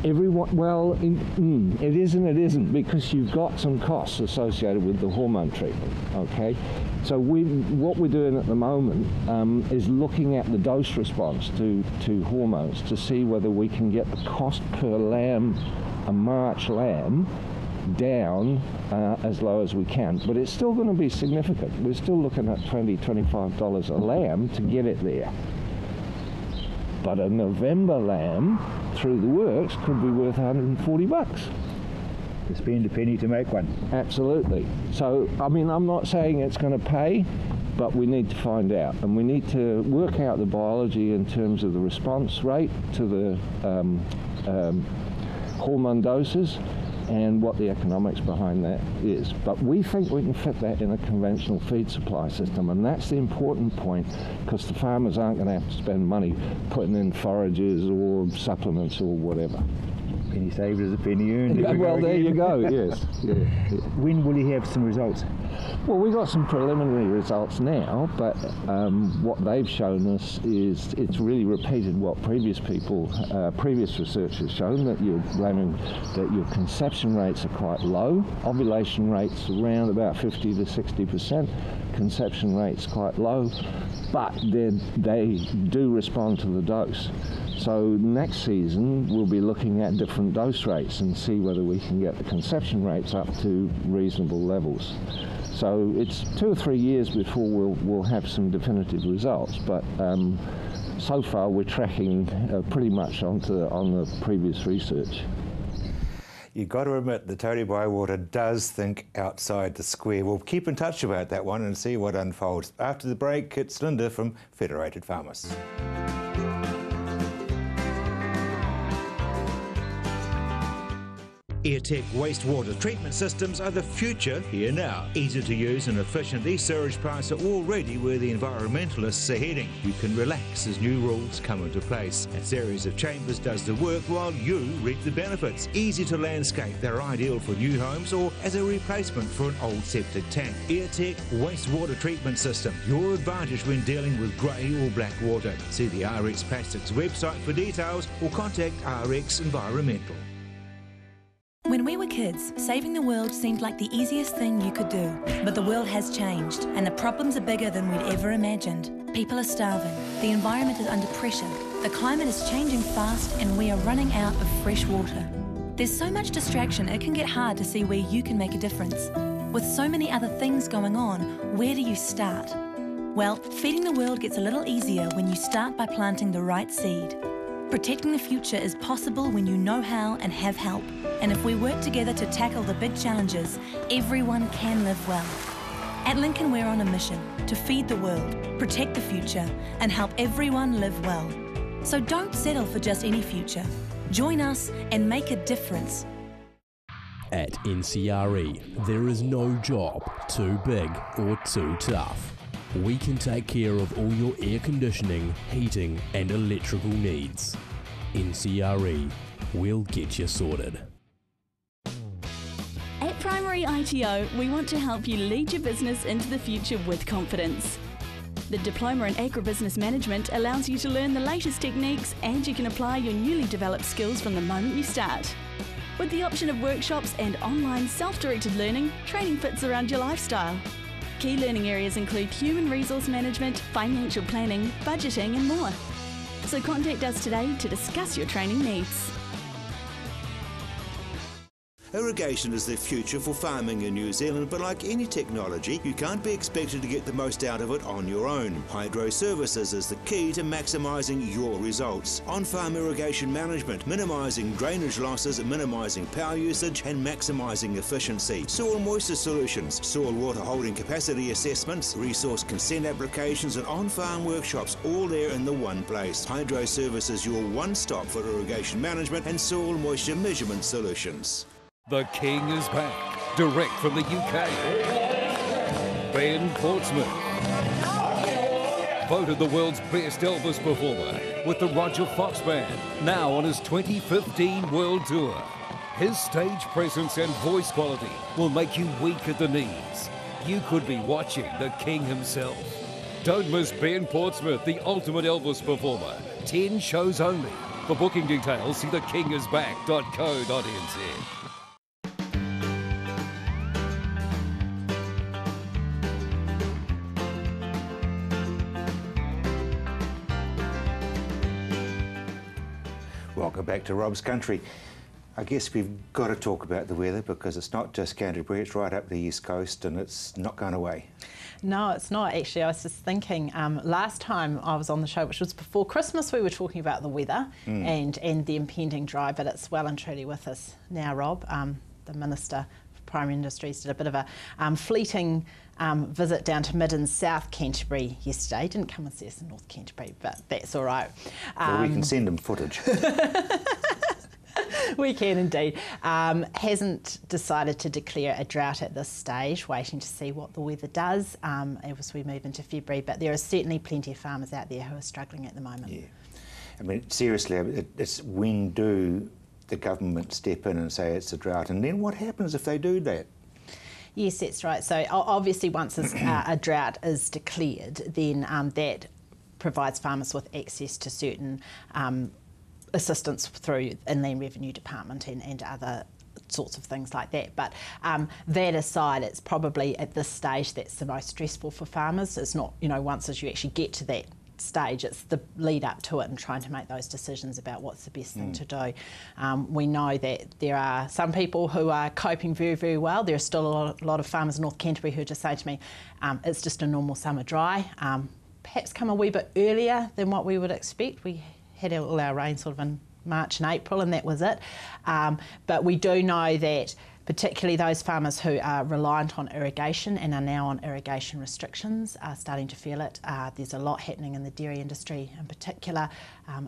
Everyone, well, it is and it isn't, because you've got some costs associated with the hormone treatment, okay? So what we're doing at the moment is looking at the dose response to hormones to see whether we can get the cost per lamb, a March lamb, down as low as we can. But it's still going to be significant. We're still looking at $20, $25 a lamb to get it there. But a November lamb through the works could be worth $140. To spend a penny to make one. Absolutely. So, I mean, I'm not saying it's going to pay, but we need to find out. And we need to work out the biology in terms of the response rate to the hormone doses and what the economics behind that is. But we think we can fit that in a conventional feed supply system, and that's the important point, because the farmers aren't going to have to spend money putting in forages or supplements or whatever. Penny saved is a penny earned. Yeah, well, there you go, yes. Yeah. When will you have some results? Well, we've got some preliminary results now, but what they've shown us is it's really repeated what previous research has shown, that your conception rates are quite low, ovulation rates around about 50 to 60%, conception rates quite low, but they do respond to the dose. So next season we'll be looking at different dose rates and see whether we can get the conception rates up to reasonable levels. So it's 2 or 3 years before we'll have some definitive results, but so far we're tracking pretty much on the previous research. You've got to admit, the Tony Bywater does think outside the square. We'll keep in touch about that one and see what unfolds. After the break, it's Linda from Federated Farmers. Airtech wastewater treatment systems are the future here now. Easy to use and efficient, these sewage plants are already where the environmentalists are heading. You can relax as new rules come into place. A series of chambers does the work while you reap the benefits. Easy to landscape, they're ideal for new homes or as a replacement for an old septic tank. Airtech wastewater treatment system, your advantage when dealing with grey or black water. See the RX Plastics website for details or contact RX Environmental. When we were kids, saving the world seemed like the easiest thing you could do. But the world has changed, and the problems are bigger than we'd ever imagined. People are starving, the environment is under pressure, the climate is changing fast, and we are running out of fresh water. There's so much distraction, it can get hard to see where you can make a difference. With so many other things going on, where do you start? Well, feeding the world gets a little easier when you start by planting the right seed. Protecting the future is possible when you know how and have help. And if we work together to tackle the big challenges, everyone can live well. At Lincoln, we're on a mission to feed the world, protect the future, and help everyone live well. So don't settle for just any future. Join us and make a difference. At NCRE, there is no job too big or too tough. We can take care of all your air conditioning, heating and electrical needs. NCRE, we'll get you sorted. At Primary ITO, we want to help you lead your business into the future with confidence. The Diploma in Agribusiness Management allows you to learn the latest techniques, and you can apply your newly developed skills from the moment you start. With the option of workshops and online self-directed learning, training fits around your lifestyle. Key learning areas include human resource management, financial planning, budgeting and more. So contact us today to discuss your training needs. Irrigation is the future for farming in New Zealand, but like any technology, you can't be expected to get the most out of it on your own. Hydro Services is the key to maximising your results. On-farm irrigation management, minimising drainage losses, minimising power usage and maximising efficiency. Soil moisture solutions, soil water holding capacity assessments, resource consent applications and on-farm workshops, all there in the one place. Hydro Services, your one-stop for irrigation management and soil moisture measurement solutions. The King is back, direct from the UK. Ben Portsmouth, voted the world's best Elvis performer with the Roger Fox Band, now on his 2015 World Tour. His stage presence and voice quality will make you weak at the knees. You could be watching the King himself. Don't miss Ben Portsmouth, the ultimate Elvis performer. 10 shows only. For booking details, see thekingisback.co.nz. Welcome back to Rob's Country. I guess we've got to talk about the weather because it's not just Canterbury, it's right up the east coast and it's not going away. No, it's not actually. I was just thinking, last time I was on the show, which was before Christmas, we were talking about the weather and the impending dry, but it's well and truly with us now, Rob. The Minister for Primary Industries did a bit of a fleeting visit down to mid and south Canterbury yesterday. Didn't come and see us in North Canterbury, but that's all right. Well, we can send them footage. We can indeed. Hasn't decided to declare a drought at this stage, waiting to see what the weather does as we move into February, but there are certainly plenty of farmers out there who are struggling at the moment. Yeah. I mean, seriously, it's when do the government step in and say it's a drought, and then what happens if they do that? Yes, that's right. So obviously once a drought is declared, then that provides farmers with access to certain assistance through Inland Revenue Department and other sorts of things like that. But that aside, it's probably at this stage that's the most stressful for farmers. It's not, once as you actually get to that stage, it's the lead up to it and trying to make those decisions about what's the best thing to do. We know that there are some people who are coping very, very well. There are still a lot of farmers in North Canterbury who just say to me, it's just a normal summer dry. Perhaps come a wee bit earlier than what we would expect. We had all our rain sort of in March and April and that was it. But we do know that particularly those farmers who are reliant on irrigation and are now on irrigation restrictions are starting to feel it. There's a lot happening in the dairy industry in particular,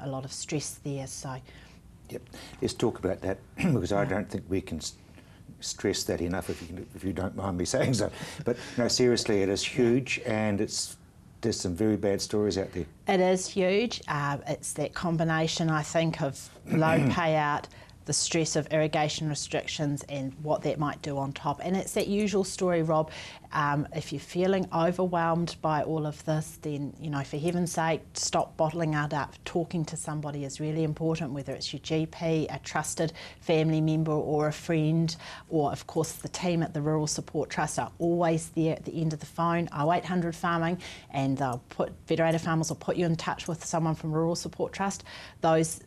a lot of stress there. So, yep, let's talk about that because I don't think we can stress that enough, if you don't mind me saying so. But no, seriously, it is huge and there's some very bad stories out there. It is huge. It's that combination, I think, of low payout, the stress of irrigation restrictions and what that might do on top. And it's that usual story, Rob. If you're feeling overwhelmed by all of this, then, for heaven's sake, stop bottling it up. Talking to somebody is really important, whether it's your GP, a trusted family member or a friend, or, of course, the team at the Rural Support Trust are always there at the end of the phone, 0800 Farming, and Federated Farmers will put you in touch with someone from Rural Support Trust. Those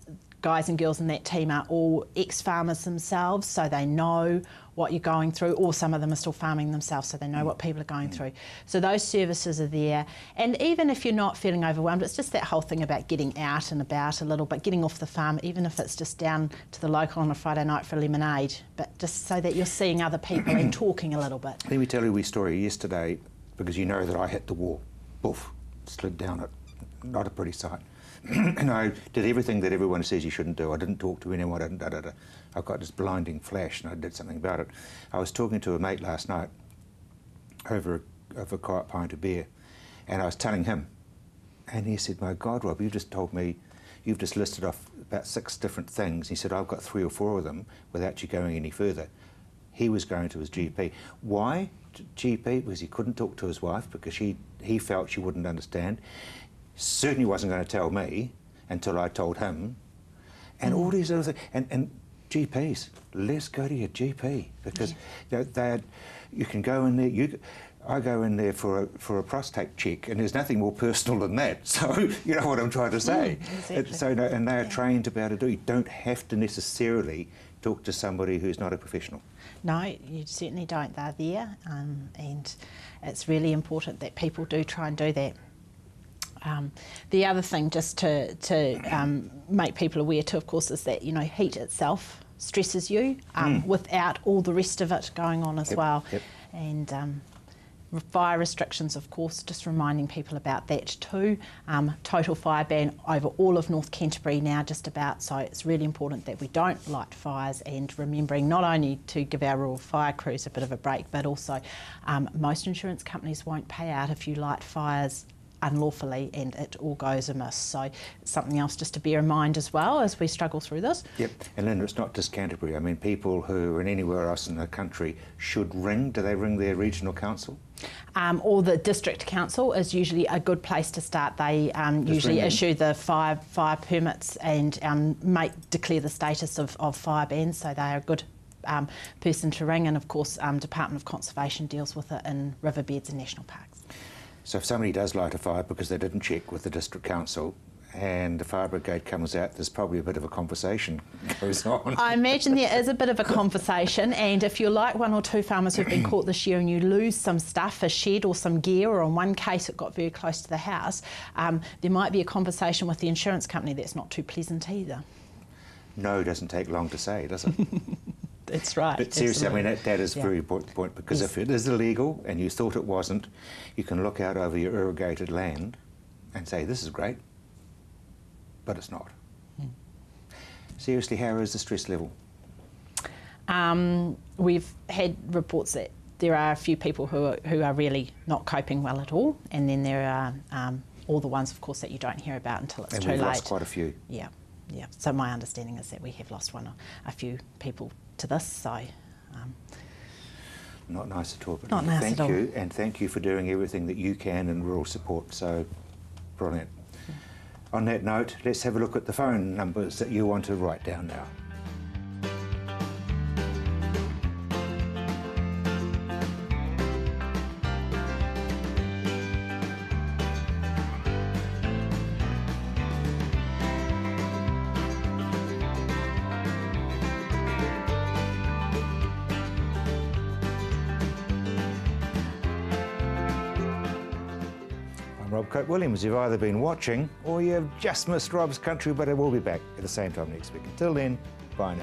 guys and girls in that team are all ex-farmers themselves, so they know what you're going through, or some of them are still farming themselves, so they know what people are going through. So those services are there. And even if you're not feeling overwhelmed, it's just that whole thing about getting out and about a little bit, getting off the farm, even if it's just down to the local on a Friday night for lemonade, but just so that you're seeing other people and talking a little bit. Let me tell you a wee story. Yesterday, because you know that I hit the wall, poof, slid down it. Not a pretty sight. And I did everything that everyone says you shouldn't do. I didn't talk to anyone, I didn't I got this blinding flash and I did something about it. I was talking to a mate last night over a quiet pint of beer, and I was telling him, and he said, "My God, Rob, you just told me, you've just listed off about 6 different things." He said, "I've got 3 or 4 of them without you going any further." He was going to his GP. Why GP? Because he couldn't talk to his wife, because he felt she wouldn't understand. Certainly wasn't going to tell me until I told him, and all these other things. And GPs, let's go to your GP, because you can go in there. I go in there for a prostate check, and there's nothing more personal than that. So you know what I'm trying to say. Exactly. And they are trained to be able to do. You don't have to necessarily talk to somebody who's not a professional. No, you certainly don't. They're there, and it's really important that people do try and do that. The other thing, just to make people aware too, of course, is that, you know, heat itself stresses you without all the rest of it going on as well. Yep. And fire restrictions, of course, just reminding people about that too. Total fire ban over all of North Canterbury now, just about, so it's really important that we don't light fires, and remembering not only to give our rural fire crews a bit of a break, but also most insurance companies won't pay out if you light fires unlawfully and it all goes amiss. So it's something else just to bear in mind as well as we struggle through this. Yep, and Linda, it's not just Canterbury. I mean, people who are anywhere else in the country should ring. Do they ring their regional council? Or the district council is usually a good place to start. They usually issue the fire permits and declare the status of fire bans, so they are a good person to ring. And of course, Department of Conservation deals with it in riverbeds and national parks. So if somebody does light a fire because they didn't check with the district council and the fire brigade comes out, there's probably a bit of a conversation goes on. I imagine there is a bit of a conversation, and if you're like 1 or 2 farmers who've been caught this year and you lose some stuff, a shed or some gear, or in one case it got very close to the house, there might be a conversation with the insurance company that's not too pleasant either. No, doesn't take long to say, does it? That's right. But seriously, absolutely. I mean, that is very important point, because if it is illegal and you thought it wasn't, you can look out over your irrigated land and say, this is great, but it's not. Seriously, how is the stress level? We've had reports that there are a few people who are really not coping well at all, and then there are all the ones, of course, that you don't hear about until it's too late. And we've lost quite a few. Yeah. So my understanding is that we have lost a few people to this, so... Not nice at all, but not nice thank at all. you, and thank you for doing everything that you can in rural support, so brilliant. On that note, let's have a look at the phone numbers that you want to write down now. Rob Coate-Williams. You've either been watching or you've just missed Rob's Country, but it will be back at the same time next week. Until then, bye now.